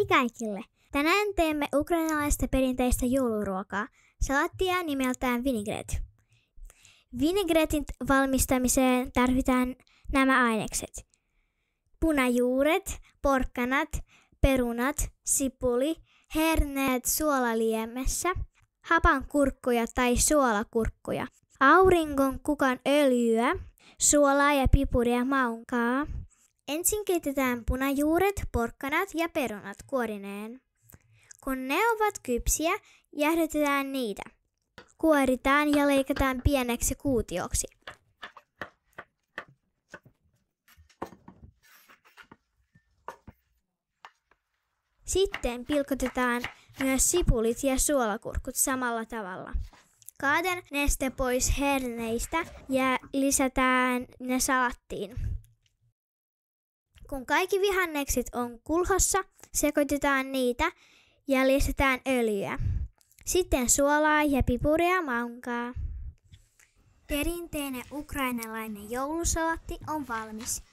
Hei kaikille! Tänään teemme ukrainalaista perinteistä jouluruokaa, salattia nimeltään vinaigrette. Vinaigretin valmistamiseen tarvitaan nämä ainekset. Punajuuret, porkkanat, perunat, sipuli, herneet suolaliemessä, hapankurkkuja tai suolakurkkuja, auringonkukan öljyä, suolaa ja pipuria maunkaa. Ensin keitetään punajuuret, porkkanat ja perunat kuorineen. Kun ne ovat kypsiä, jäähdytetään niitä. Kuoritaan ja leikataan pieneksi kuutioksi. Sitten pilkotetaan myös sipulit ja suolakurkut samalla tavalla. Kaaden neste pois herneistä ja lisätään ne salattiin. Kun kaikki vihannekset on kulhossa, sekoitetaan niitä ja lisätään öljyä. Sitten suolaa ja pipuria maunkaa. Perinteinen ukrainalainen joulusalaatti on valmis.